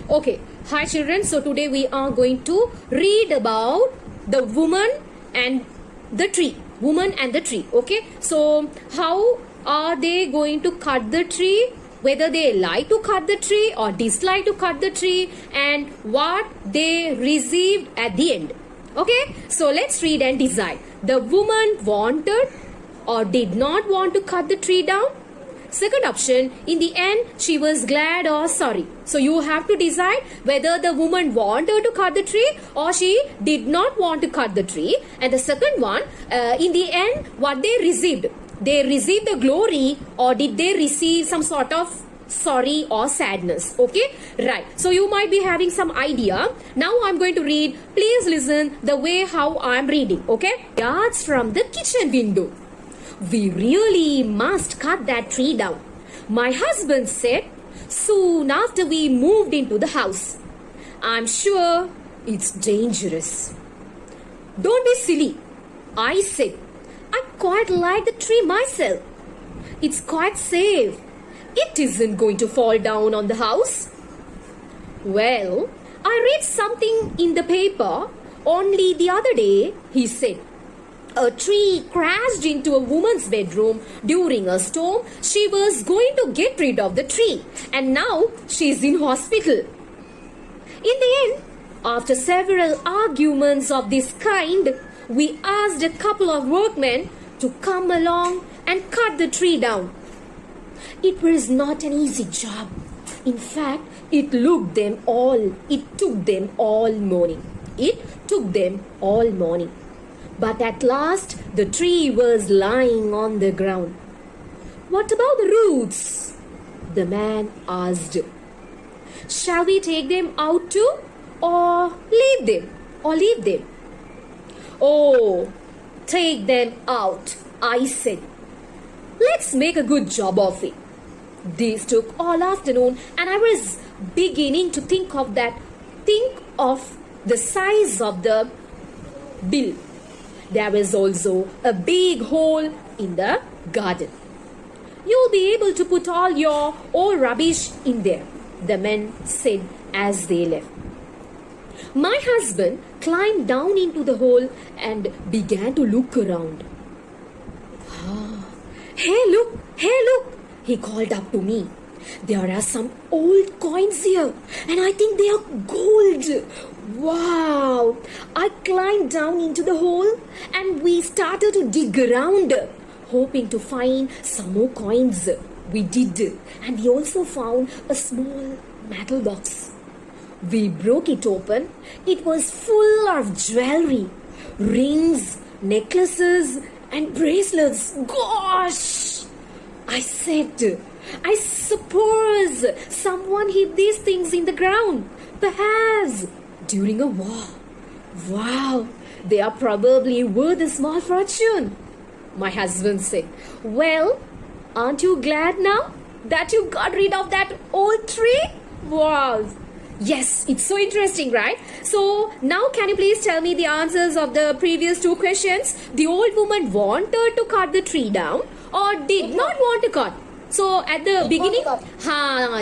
Okay, hi children. So today we are going to read about the woman and the tree. Woman and the tree. Okay, so how are they going to cut the tree? Whether they like to cut the tree or dislike to cut the tree, and what they received at the end. Okay, so let's read and decide. The woman wanted or did not want to cut the tree down. Second option, in the end, she was glad or sorry. So you have to decide whether the woman wanted to cut the tree or she did not want to cut the tree. And the second one, in the end, what they received. They received the glory or did they receive some sort of sorry or sadness? Okay, right. So you might be having some idea. Now I'm going to read. Please listen the way how I'm reading. Okay, yards from the kitchen window. We really must cut that tree down, my husband said soon after we moved into the house. I'm sure it's dangerous. Don't be silly, I said. I quite like the tree myself. It's quite safe. It isn't going to fall down on the house. Well, I read something in the paper only the other day, he said. A tree crashed into a woman's bedroom during a storm. She was going to get rid of the tree, and now she's in hospital. In the end, after several arguments of this kind, we asked a couple of workmen to come along and cut the tree down. It was not an easy job. In fact, it took them all morning. But at last, the tree was lying on the ground. What about the roots? The man asked. Shall we take them out too? Or leave them? Oh, take them out, I said. Let's make a good job of it. This took all afternoon and I was beginning to think of the size of the bill. There was also a big hole in the garden. You'll be able to put all your old rubbish in there, the men said as they left. My husband climbed down into the hole and began to look around. Hey look, he called up to me. There are some old coins here and I think they are gold. Wow! I climbed down into the hole and we started to dig around, hoping to find some more coins. We did, and we also found a small metal box. We broke it open. It was full of jewelry, rings, necklaces, and bracelets. Gosh! I said, I suppose someone hid these things in the ground. Perhaps during a war. Wow, they are probably worth a small fortune, my husband said. Well, aren't you glad now that you got rid of that old tree? Wow. Yes, it's so interesting, right? So now can you please tell me the answers of the previous two questions? The old woman wanted to cut the tree down or did not want to cut? So at the beginning,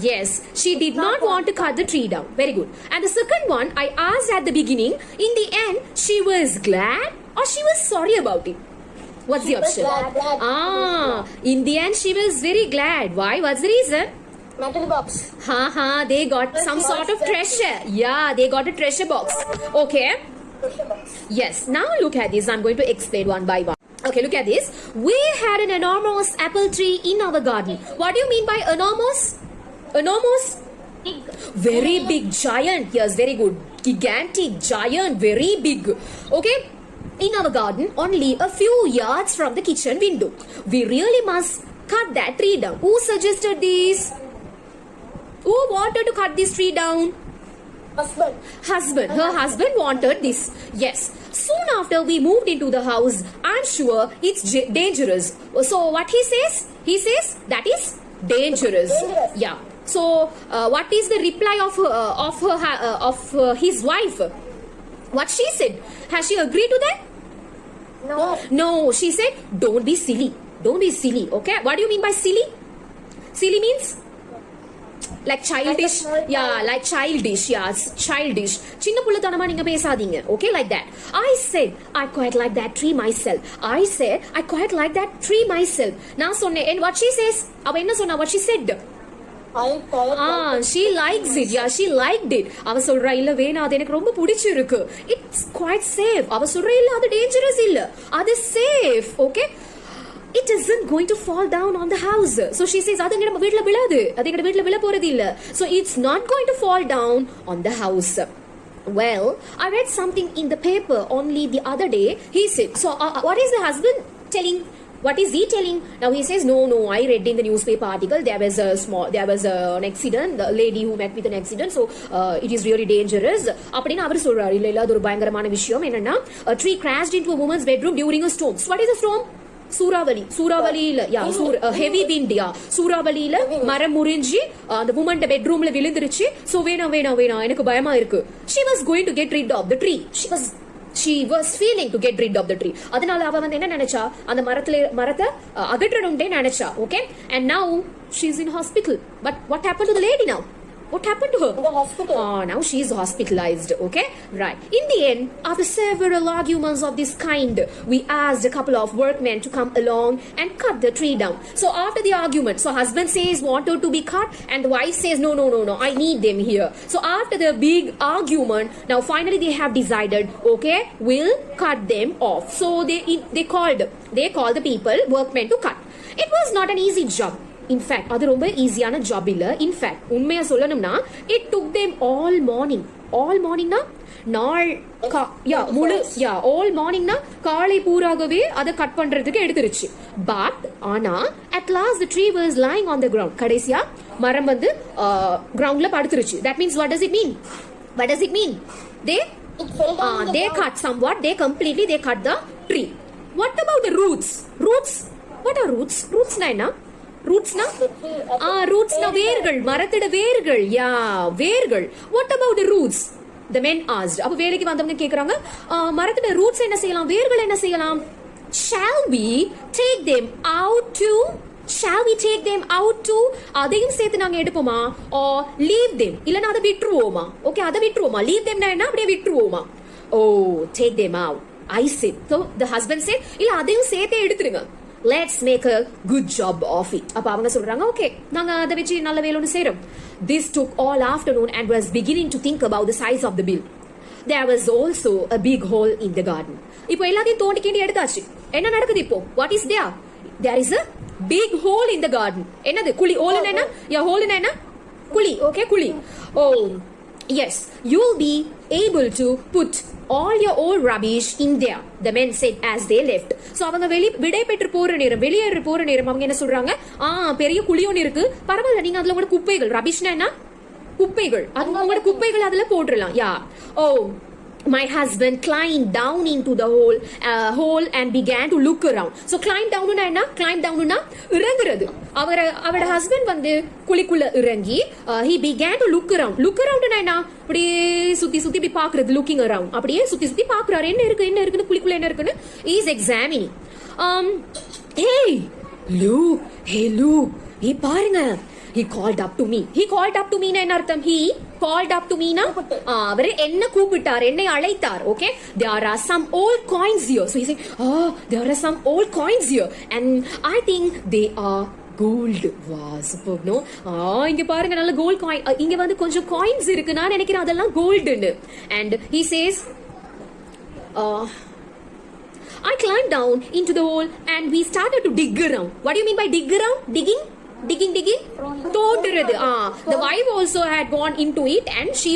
yes, she did not want to cut the tree down. Very good. And the second one, I asked at the beginning, in the end, she was glad or she was sorry about it? What's the option? Glad. In the end, she was very glad. Why? What's the reason? Metal box. They got some sort of treasure. Yeah, they got a treasure box. Okay. Treasure box. Yes. Now look at this. I'm going to explain one by one. Okay, look at this. We had an enormous apple tree in our garden. What do you mean by enormous? Enormous? Big. Very big, giant. Yes, very good. Gigantic, giant, very big. Okay, in our garden, only a few yards from the kitchen window. We really must cut that tree down. Who suggested this? Who wanted to cut this tree down? Husband. Her husband wanted this. Yes. Soon after we moved into the house, I'm sure it's dangerous. So what he says? He says that is dangerous. Yeah. So what is the reply of his wife? What she said? Has she agreed to that? No. No. She said, don't be silly. Don't be silly. Okay. What do you mean by silly? Silly means like childish, small child. yeah, like childish, yeah, childish. சின்ன புள்ளத்தனமா நீங்க பேசாதீங்க, okay, like that. I said I quite like that tree myself. I said I quite like that tree myself. நான் சொன்னேன், and what she says, அவ என்ன சொன்னா, what she said, I quite like she likes it, yeah, she liked it. அவ சொல்றா, இல்ல வேணா, அது எனக்கு ரொம்ப பிடிச்சிருக்கு, it's quite safe. அவ சொல்றா, இல்ல அது dangerous இல்ல, அது safe, okay, it isn't going to fall down on the house. So she says, அது நம்ம வீட்ல விழாது, அது எங்க வீட்ல விழ போறது இல்ல, so it's not going to fall down on the house. Well, I read something in the paper only the other day. He said, so what is the husband telling? What is he telling? Now he says, no, I read in the newspaper article there was an accident, the lady who met with an accident, so it is really dangerous. அப்படினு அவர் சொல்றாரு. இல்ல அது ஒரு பயங்கரமான விஷயம். என்னன்னா, a tree crashed into a woman's bedroom during a storm. So what is a storm? சூறாவளியில heavy wind, சூறாவளியில மரம் முறிஞ்சி அந்த வுமன் பெட்ரூம்ல விழுந்துருச்சு. சோ வேணாம் எனக்கு பயமா இருக்கு. she was going to get rid of the tree. she was feeling to get rid of the tree. அதனால அவ வந்து என்ன நினைச்சா, அந்த மரத்தை அகற்றணும்னே நினைச்சா. Okay, and now she's in hospital. But what happened to the lady now? What happened to her? In the hospital. Now she is hospitalized. Okay, right. In the end, after several arguments of this kind, we asked a couple of workmen to come along and cut the tree down. So after the argument, so husband says wanted to be cut, and the wife says no, I need them here. So after the big argument, now finally they have decided, okay, we'll cut them off. So they called the people, workmen, to cut. It was not an easy job. In fact அது ரொம்ப ஈஸியான job இல்ல. In fact உண்மையா சொல்லணும்னா, it took them all மார்னிங்னா நாள் all மார்னிங்னா காலை பூராகவே அதை cut பண்றதுக்கு எடுத்துருச்சு. பட் ஆனா at last the tree was lying on the ground. கடைசியா மரம் வந்து கிரவுண்ட்ல படுத்துருச்சு. That means what does it mean? They cut somewhat, they cut the tree. What about the roots? What are roots? ரூட்ஸ்னா வேர்கள், மரத்தோட வேர்கள். வேர்கள். What about the roots? The men asked. அப்ப வேலைக்கு வந்தவங்க கேக்குறாங்க, மரத்தோட ரூட்ஸ் என்ன செய்யலாம், வேர்கள் என்ன செய்யலாம்? Shall we take them out to அதையும் சேர்த்து நாங்க எடுப்போமா? or leave them, இல்லனா அதை விட்டுருவோமா? ஓகே, அதை விட்டுருவோமா? leave them னா என்ன, அப்படியே விட்டுருவோமா? take them out, I said. So the husband said, இல்ல அதையும் சேர்த்தே எடுத்துருங்க, let's make a good job of it. அப்ப அவங்க சொல்றாங்க, ஓகே, நாங்க அதை வச்சு நல்ல வேலைன்னு செய்றோம். This took all afternoon and was beginning to think about the size of the bill. There was also a big hole in the garden. இப்போ எல்லாத்தையும் தோண்டி கீண்டி எடுத்தாச்சு. என்ன நடக்குது இப்போ? What is there? There is a big hole in the garden. என்னது? குழி. hole என்ன? hole என்ன? குழி. ஓகே, குழி. Yes, you'll be able to put all your old rubbish in there, the men said as they left. So அவங்க வெளியேற போற நேரம் அவங்க என்ன சொல்றாங்க, பெரிய குழி ஒன்னு இருக்கு, பரவாயில்ல, நீங்க அதுல கூட குப்பைகள், ரபிஷ்னா என்ன, குப்பைகள், அது உங்களோட குப்பைகள் அதுல போட்டுறலாம். My husband climbed down into the hole and began to look around. So climb down னா இறங்குறது. அவரோட ஹஸ்பண்ட் வந்து குழிக்குள்ள இறங்கி he began to look around னா என்ன, அப்படியே சுத்தி இப்படி பாக்குறது, looking around, அப்படியே சுத்தி பாக்குறாரு, என்ன இருக்குன்னு குழிக்குள்ள என்ன இருக்குன்னு. he is examining. hey Luke, he பாருங்க, he called up to me னா என்ன அர்த்தம்? he called up to me னா அவர் என்ன கூப்பிட்டார், என்னை அழைத்தார். okay, there are some old coins here. So he said, there are some old coins here and I think they are gold. wow, superb, no? இங்க பாருங்க, நல்ல கோல்ட் காயின். இங்க வந்து கொஞ்சம் காயின்ஸ் இருக்கு, நான் நினைக்கிறேன் அதெல்லாம் கோல்டுன்னு. and he says, I climbed down into the hole and we started to dig around. What do you mean by dig around? digging தோண்டுறது. the wife also had gone into it and she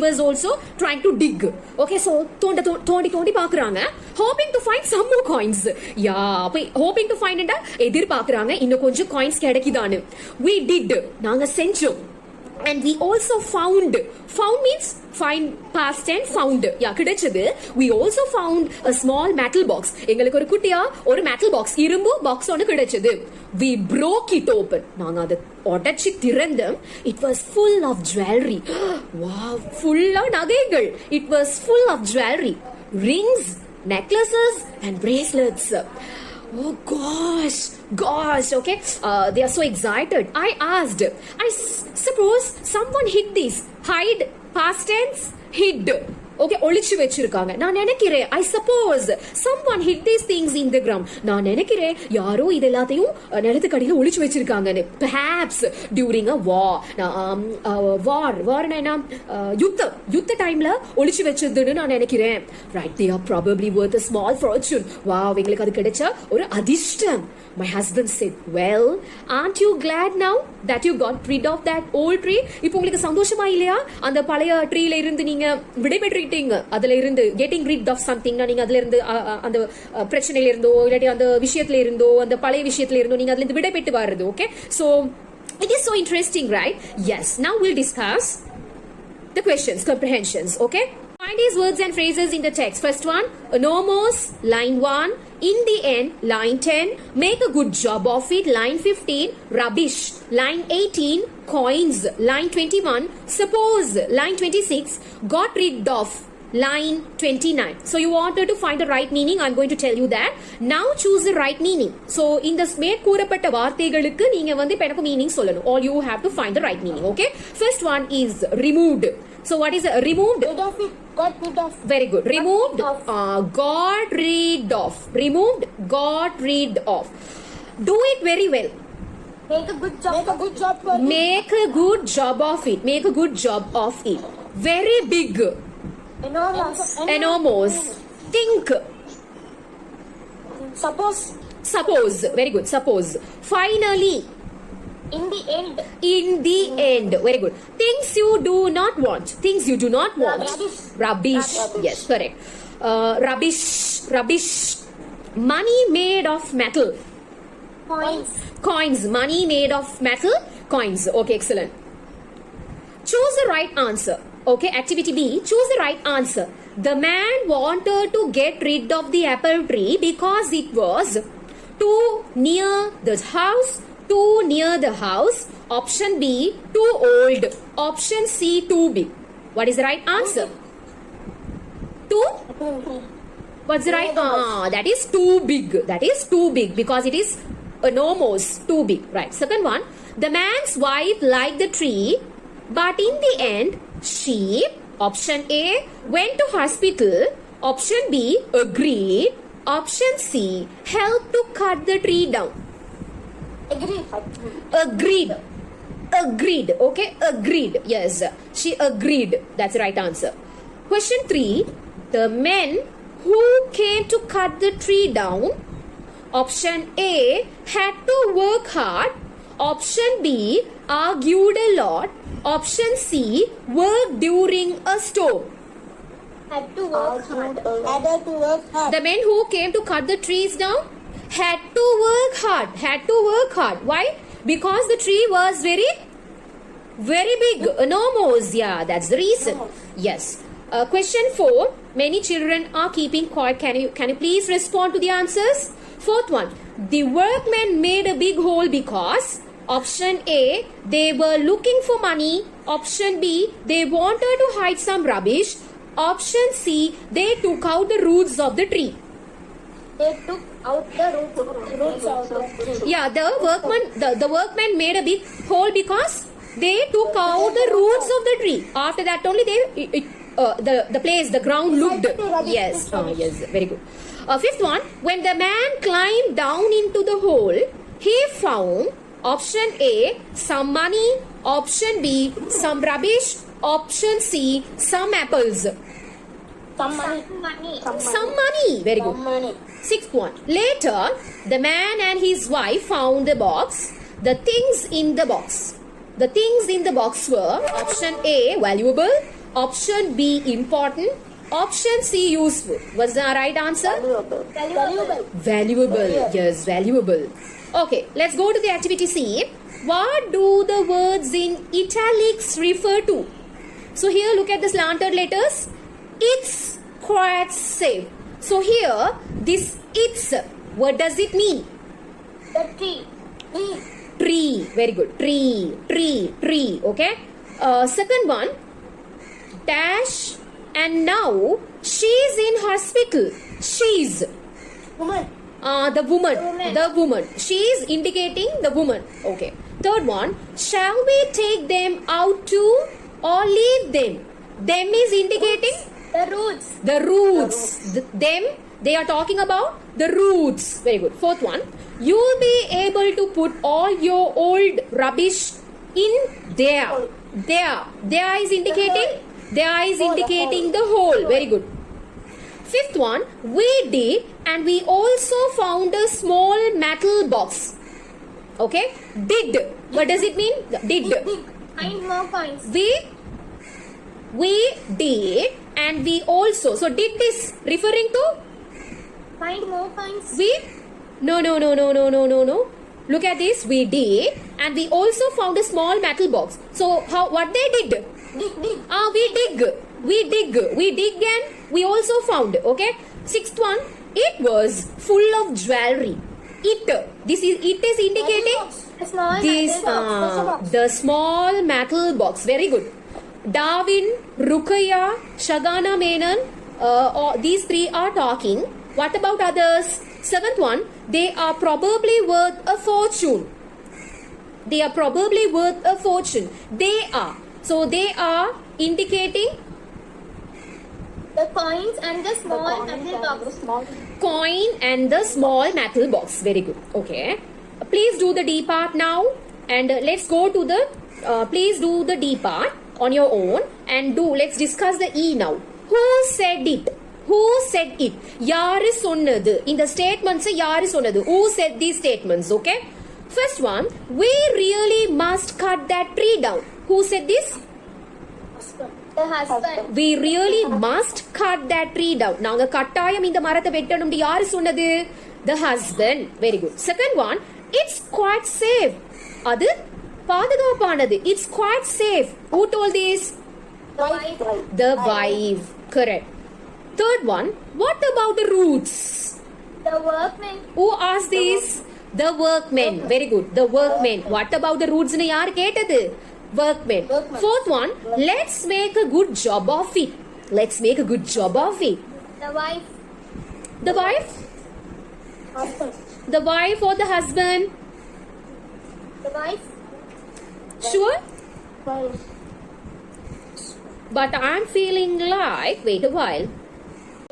was also trying to dig. okay, so தோண்டி பாக்குறாங்க, hoping to find some more coins. hoping to find னா எதிர்பார்க்கறாங்க இன்னும் கொஞ்சம் coins கிடைக்குதான்னு. we did, நாங்க செஞ்சோம். and we also found means find past tense, found. கிடைச்சது. we also found a small metal box. எங்களுக்கு ஒரு குட்டியா ஒரு metal box, இரும்பு பாக்ஸ் ஒன்னு கிடைச்சது. we broke it open. நாங்க அதை உடைச்சு திறந்தோம். it was full of jewelry. wow, full நகைகள். it was full of jewelry, rings, necklaces and bracelets. Oh gosh, okay. They are so excited. I asked, suppose someone hid this. Hide, past tense, hid. Okay, ஒளிச்சு வச்சிருக்காங்க. நான் நினைக்கிறேன், I suppose someone hid these things in the ground. நான் நினைக்கிறேன் யாரோ இது எல்லாத்தையும் நிலத்துக்கு அடியில ஒளிச்சு வச்சிருக்காங்கன்னு. Perhaps during a war. Warna யுத்த டைம்ல ஒளிச்சு வச்சதுன்னு நான் நினைக்கிறேன். Right, they are probably worth a small fortune. Wow, எங்களுக்கு அது கிடைச்ச ஒரு அதிர்ஷ்டம். My husband said, well, aren't you glad now that you got rid of that old tree? இப்போ உங்களுக்கு சந்தோஷமா இல்லையா? அந்த பழைய ட்ரீல இருந்து நீங்க விடைபெற்றுட்டீங்க. அதுல இருந்து getting rid of something, நீங்க அதுல இருந்து அந்த பிரச்சனையில இருந்தோ இல்லாட்டி அந்த விஷயத்துல இருந்தோ அந்த பழைய விஷயத்துல இருந்தோ நீங்க அதுல இருந்து விடைபெற்று வர்றது. Okay, so it is so interesting, right? Yes, now we'll discuss the questions, comprehensions. Okay, find these words and phrases in the text. First one, nomos, line 1. In the end, line 10. Make a good job of it, line 15. Rubbish, line 18. Coins, line 21. Suppose, line 26. Got rid of, line 29. So you wanted to find the right meaning. I'm going to tell you that. Now choose the right meaning. So in the மேற்கூறப்பட்ட வார்த்தைகளுக்கு நீங்க வந்து எனக்கு meaning சொல்லணும். All you have to find the right meaning. Okay. First one is removed. So what is removed? Rid of it. Got rid of. Very good. Removed. Got rid of. Removed. Got rid of. Do it very well. Make a good job. Make a good job for it. Make a good job of it. Make a good job of it. Very big. Enormous. Enormous. Think. Suppose. Suppose. Very good. Suppose. Finally. In the end. In the end. Very good. Things you do not want. Things you do not want. Rubbish. Rubbish. Yes, correct. Rubbish. Rubbish. Money made of metal. Coins. Coins. Money made of metal. Coins. Okay, excellent. Choose the right answer. Okay, activity B. Choose the right answer. The man wanted to get rid of the apple tree because it was too near the house. Too near the house. Option B, too old. Option C, too big. What is the right answer? Too? What's the right? That is too big. That is too big because it is enormous. Too big. Right. Second one. The man's wife liked the tree, but in the end, she, option A, went to hospital. Option B, agreed. Option C, helped to cut the tree down. Agreed. Agreed. Okay, agreed. Yes, she agreed. That's the right answer. Question 3. The men who came to cut the tree down. Option A, had to work hard. Option B, argued a lot. Option C, worked during a storm. Had to work hard. Had to work hard. The men who came to cut the trees down had to work hard. Had to work hard. Why? Because the tree was very, very big. Enormous. Yeah, that's the reason. Yes. Question 4. Many children are keeping quiet. Can you please respond to the answers? Fourth one. The workmen made a big hole because. Option A, they were looking for money. Option B, they wanted to hide some rubbish. Option C, they took out the roots of the tree. They took out the roots of the tree. Yeah, the workmen made a big hole because they took out the roots of the tree. After that only the place, the ground looked. Yes, yes, very good. Fifth one, when the man climbed down into the hole, he found. Option A, some money. Option B, some rubbish. Option C, some apples. Some money. Some money. Very good. Some money. Sixth one. Later, the man and his wife found the box. The things in the box. The things in the box were option A, valuable. Option B, important. Option C, useful. What's the right answer? Valuable. Valuable. Yes, valuable. Okay, let's go to the activity C. What do the words in italics refer to? So here, look at the slanted letters. It's quite safe. So here, this it's, what does it mean? The tree. Tree. Very good. Tree. Okay. Second one. Dash. And now, she's in hospital. She's. Woman. The woman. Woman. The woman. She is indicating the woman. Okay. Third one. Shall we take them out too or leave them? Them is indicating The roots. the roots. Them, they are talking about the roots. Very good. Fourth one. You'll be able to put all your old rubbish in there. There. There is indicating. There is indicating the hole. Very good. Fifth one. We did and we also found a small metal box. Okay. Did. What does it mean? Did. Find more coins. We did and we also. So did this referring to Find more coins. we? No. Look at this. We did and we also found a small metal box. So how what they did? Dig. We dig and we also found. Okay. Sixth one. It was full of jewelry. It is indicating A small this metal box. the small metal box. Very good. Darwin, Rukaya, Shagana Menon, these three are talking. What about others? Seventh one, they are probably worth a fortune. They are probably worth a fortune. They are. So they are indicating The coins and the small metal box. coin and the small metal box. Very good. Okay. Please do the D part now. And let's go to the, please do the D part on your own. And let's discuss the E now. Who said it? Who said it? யாரு சொன்னது? இந்த statements யாரு சொன்னது? Who said these statements? Okay. First one, we really must cut that tree down. Who said this? The husband. We really must cut that tree down. நாங்க கட்டாயம் இந்த மரத்தை வெட்டணும் யாரு சொன்னது? The husband. Very good. Second one, it's quite safe. அது பாதுகாப்பானது. It's quite safe. Who told this? Wife. The wife. Correct. Third one, what about the roots? The workman. Who asked this? The workmen. Very good. The workmen. What about the roots? னு யார் கேட்டது? Workmen. Fourth one, let's make a good job of it. Let's make a good job of it. The wife. The wife? Husband. The wife or the husband? The wife. Sure? Wife. But I'm feeling like, wait a while.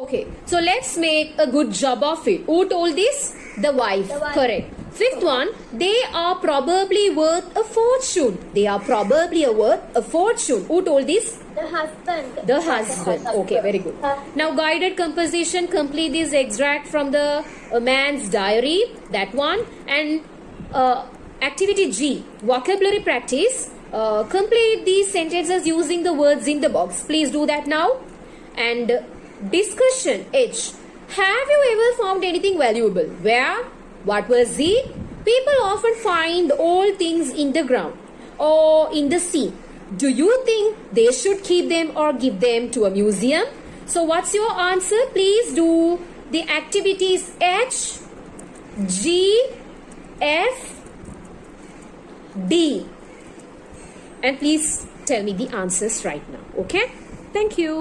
Okay, so let's make a good job of it. Who told this? The wife. The wife. Correct. Fifth one, they are probably worth a fortune. They are probably worth a fortune. Who told this? The husband. The husband. Okay, very good. Now, guided composition, complete this extract from the man's diary. That one. And activity G, vocabulary practice. Complete these sentences using the words in the box. Please do that now. And discussion H. Have you ever found anything valuable? Where? What was it? People often find old things in the ground or in the sea. Do you think they should keep them or give them to a museum? So what's your answer? Please do the activities H, G, F, D. And please tell me the answers right now. Okay? Thank you.